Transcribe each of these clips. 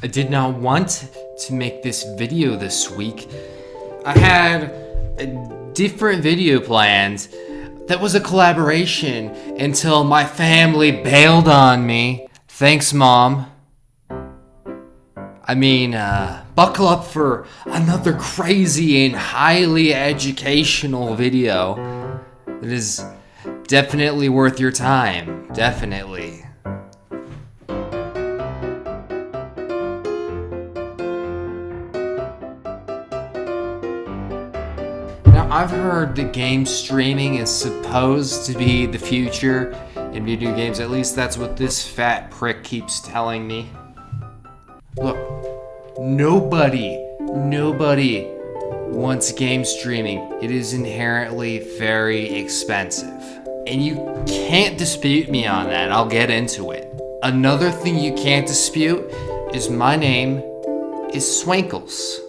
I did not want to make this video this week. I had a different video planned that was a collaboration until my family bailed on me. Thanks, Mom. I mean, buckle up for another crazy and highly educational video that is definitely worth your time. Definitely. Now, I've heard that game streaming is supposed to be the future in video games. At least that's what this fat prick keeps telling me. Look, nobody wants game streaming. It is inherently very expensive. And you can't dispute me on that. I'll get into it. Another thing you can't dispute is my name is Swankles.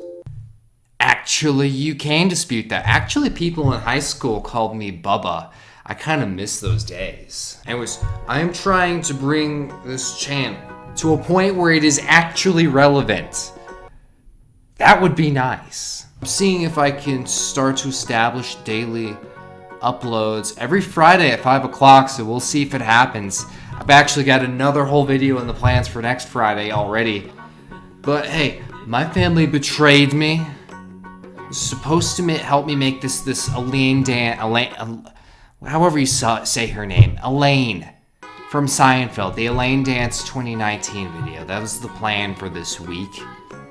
Actually, you can dispute that. Actually, people in high school called me Bubba. I kind of miss those days. Anyways, I am trying to bring this channel to a point where it is actually relevant. That would be nice. I'm seeing if I can start to establish daily uploads every Friday at 5 o'clock, so we'll see if it happens. I've actually got another whole video in the plans for next Friday already. But hey, my family betrayed me. Supposed to help me make this Elaine, however you say her name, Elaine from Seinfeld, the Elaine Dance 2019 video. That was the plan for this week.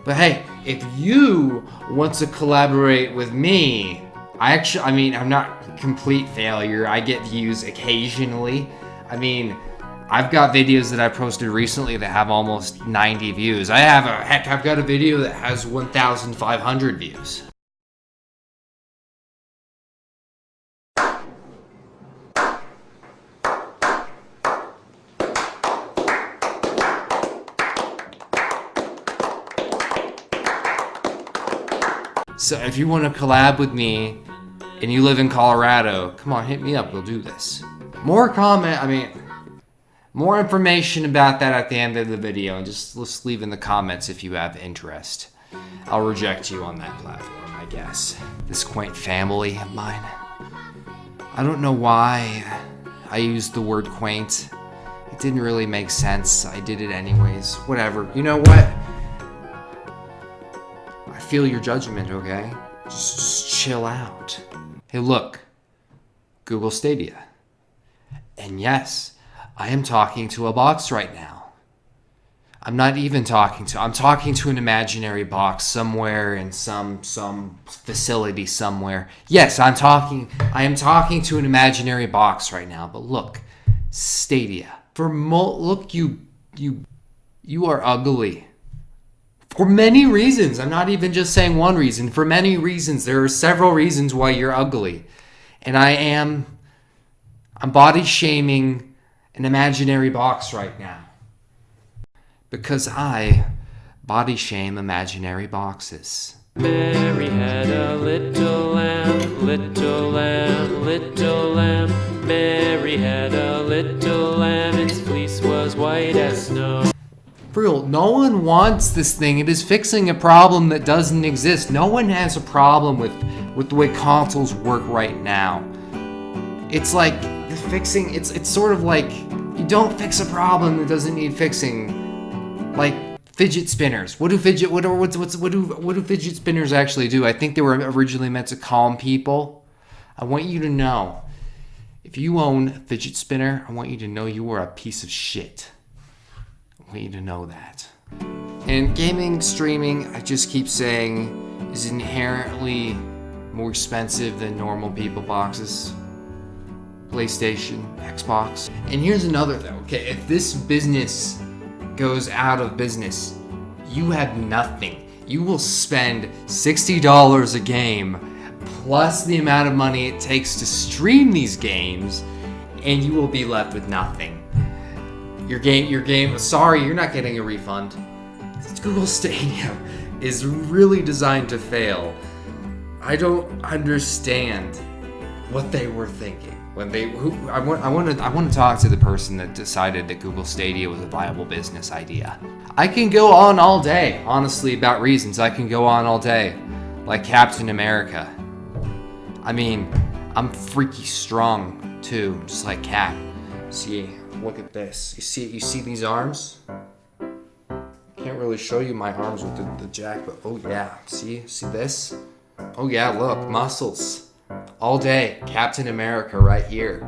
But hey, if you want to collaborate with me, I'm not a complete failure. I get views occasionally. I've got videos that I posted recently that have almost 90 views. I've got a video that has 1,500 views. So if you want to collab with me and you live in Colorado, come on, hit me up. We'll do this. More information about that at the end of the video, and just leave in the comments if you have interest. I'll reject you on that platform, I guess. This quaint family of mine. I don't know why I used the word quaint. It didn't really make sense. I did it anyways. Whatever. You know what? I feel your judgment, okay? Just chill out. Hey, look. Google Stadia. And yes, I am talking to a box right now. I'm talking to an imaginary box somewhere in some facility somewhere. Yes, I am talking to an imaginary box right now. But look, Stadia. Look, you are ugly. For many reasons. I'm not even just saying one reason. For many reasons. There are several reasons why you're ugly. And I'm body shaming an imaginary box right now. Because I body shame imaginary boxes. Mary had a little lamb, little lamb, little lamb. Mary had a little lamb, its fleece was white as snow. For real, no one wants this thing. It is fixing a problem that doesn't exist. No one has a problem with the way consoles work right now. It's like it's sort of like you don't fix a problem that doesn't need fixing. Like fidget spinners. What do fidget spinners actually do? I think they were originally meant to calm people. I want you to know, if you own a fidget spinner, I want you to know you are a piece of shit. I want you to know that. And gaming, streaming, I just keep saying, is inherently more expensive than normal people boxes. PlayStation, Xbox. And here's another though, okay? If this business goes out of business, you have nothing. You will spend $60 a game, plus the amount of money it takes to stream these games, and you will be left with nothing. Your game, sorry, you're not getting a refund. Google Stadia is really designed to fail. I don't understand what they were thinking. I want to talk to the person that decided that Google Stadia was a viable business idea. I can go on all day, honestly, about reasons. I can go on all day, like Captain America. I mean, I'm freaky strong too, just like Cap. See, look at this. You see these arms? Can't really show you my arms with the jack, but oh yeah, see this? Oh yeah, look, muscles. All day, Captain America right here.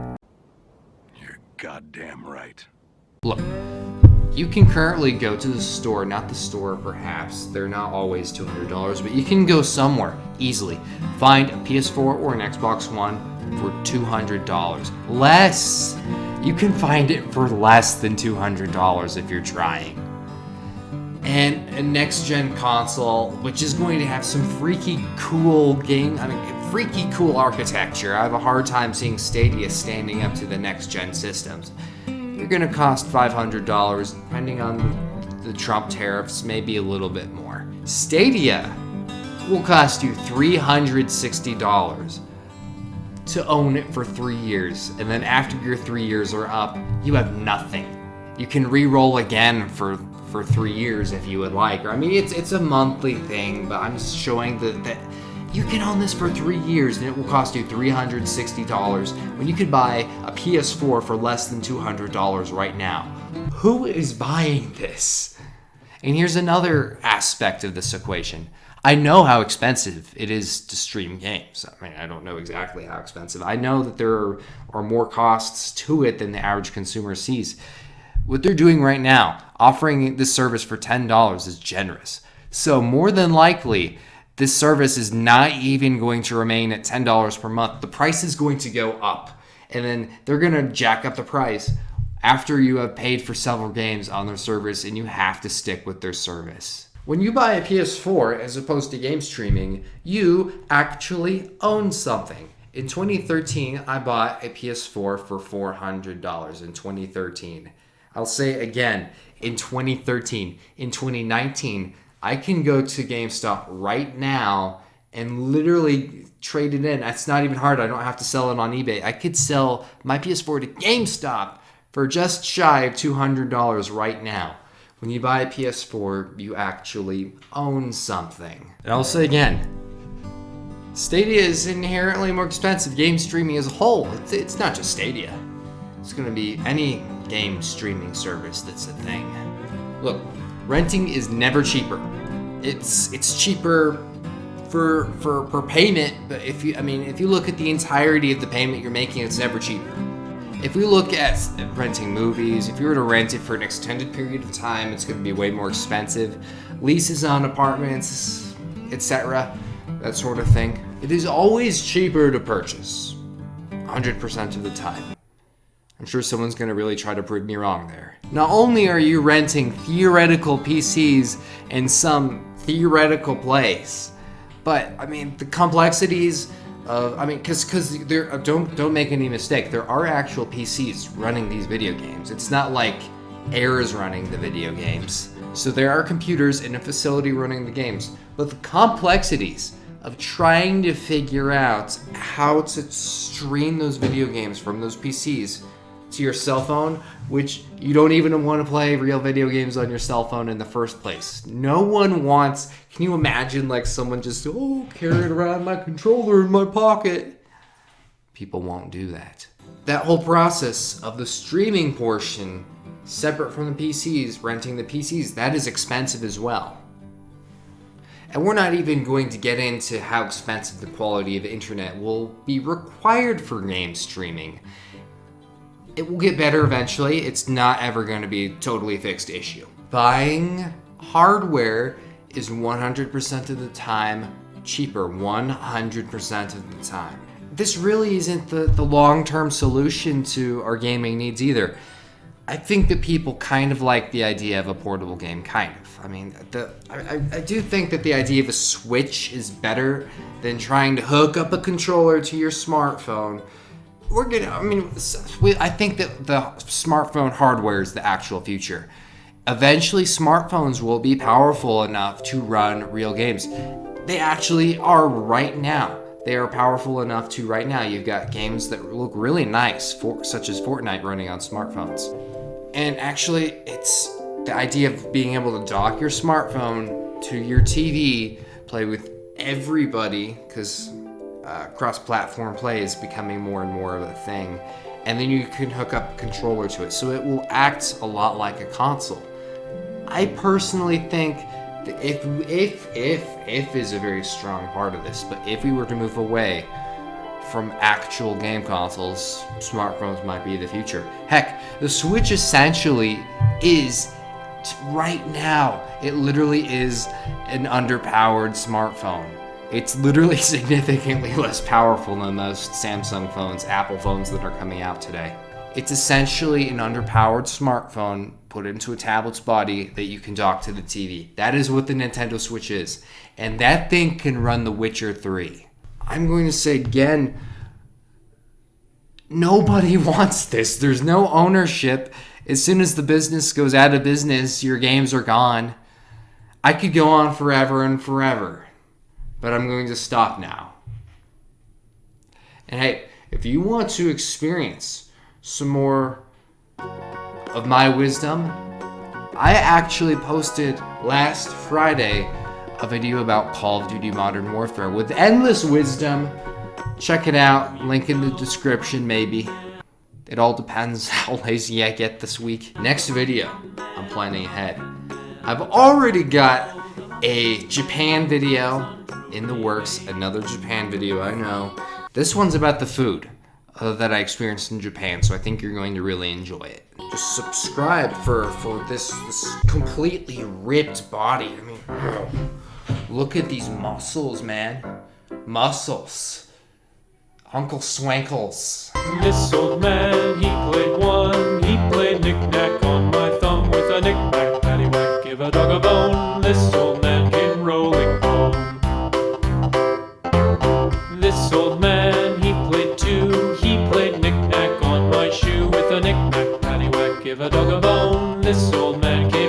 You're goddamn right. Look, you can currently go to the store, not the store perhaps, they're not always $200, but you can go somewhere easily, find a PS4 or an Xbox One for $200. Less! You can find it for less than $200 if you're trying. And a next-gen console, which is going to have some freaky cool freaky cool architecture. I have a hard time seeing Stadia standing up to the next-gen systems. You're going to cost $500, depending on the Trump tariffs, maybe a little bit more. Stadia will cost you $360 to own it for 3 years, and then after your 3 years are up, you have nothing. You can re-roll again for 3 years if you would like. I mean, it's a monthly thing, but I'm just showing that you can own this for 3 years and it will cost you $360 when you could buy a PS4 for less than $200 right now. Who is buying this? And here's another aspect of this equation. I know how expensive it is to stream games. I mean, I don't know exactly how expensive. I know that there are more costs to it than the average consumer sees. What they're doing right now, offering this service for $10 is generous. So more than likely, this service is not even going to remain at $10 per month. The price is going to go up. And then they're going to jack up the price after you have paid for several games on their service and you have to stick with their service. When you buy a PS4 as opposed to Gamestreaming, you actually own something. In 2013, I bought a PS4 for $400 in 2013. I'll say it again, in 2013. In 2019, I can go to GameStop right now and literally trade it in. It's not even hard. I don't have to sell it on eBay. I could sell my PS4 to GameStop for just shy of $200 right now. When you buy a PS4, you actually own something. And I'll say again, Stadia is inherently more expensive. Game streaming as a whole, it's not just Stadia. It's going to be any game streaming service that's a thing. Look, renting is never cheaper. It's cheaper for payment, but if you look at the entirety of the payment you're making, it's never cheaper. If we look at renting movies, if you were to rent it for an extended period of time, it's going to be way more expensive. Leases on apartments, etc., that sort of thing. It is always cheaper to purchase, 100% of the time. I'm sure someone's going to really try to prove me wrong there. Not only are you renting theoretical PCs in some theoretical place, but I mean the complexities of, because there, don't make any mistake, there are actual PCs running these video games. It's not like Air is running the video games. So there are computers in a facility running the games, but the complexities of trying to figure out how to stream those video games from those PCs to your cell phone, which you don't even want to play real video games on your cell phone in the first place. No one wants, can you imagine like someone just, carrying around my controller in my pocket? People won't do that. That whole process of the streaming portion, separate from the PCs, renting the PCs, that is expensive as well. And we're not even going to get into how expensive the quality of the internet will be required for game streaming. It will get better eventually. It's not ever going to be a totally fixed issue. Buying hardware is 100% of the time cheaper, 100% of the time. This really isn't the long-term solution to our gaming needs either. I think that people kind of like the idea of a portable game, kind of. I mean, I do think that the idea of a Switch is better than trying to hook up a controller to your smartphone. I think that the smartphone hardware is the actual future. Eventually, smartphones will be powerful enough to run real games. They actually are right now. They are powerful enough to, right now, you've got games that look really nice, such as Fortnite running on smartphones. And actually, it's the idea of being able to dock your smartphone to your TV, play with everybody, because cross-platform play is becoming more and more of a thing. And then you can hook up a controller to it, so it will act a lot like a console. I personally think that if is a very strong part of this, but if we were to move away from actual game consoles, smartphones might be the future. Heck, the Switch essentially is, right now, it literally is an underpowered smartphone. It's literally significantly less powerful than most Samsung phones, Apple phones that are coming out today. It's essentially an underpowered smartphone put into a tablet's body that you can dock to the TV. That is what the Nintendo Switch is. And that thing can run The Witcher 3. I'm going to say again, nobody wants this. There's no ownership. As soon as the business goes out of business, your games are gone. I could go on forever and forever, but I'm going to stop now. And hey, if you want to experience some more of my wisdom, I actually posted last Friday a video about Call of Duty Modern Warfare with endless wisdom. Check it out, link in the description maybe. It all depends how lazy I get this week. Next video, I'm planning ahead. I've already got a Japan video in the works, another Japan video, I know. This one's about the food that I experienced in Japan, so I think you're going to really enjoy it. Just subscribe for this completely ripped body. I mean, look at these muscles, man. Muscles. Uncle Swankles. This old man, he played one. He played knick-knack on my thumb with a knick-knack, paddywhack, give a dog a bone. This old man came rolling home. This old man, he played two. He played knick-knack on my shoe with a knick-knack, paddywhack, give a dog a bone. This old man came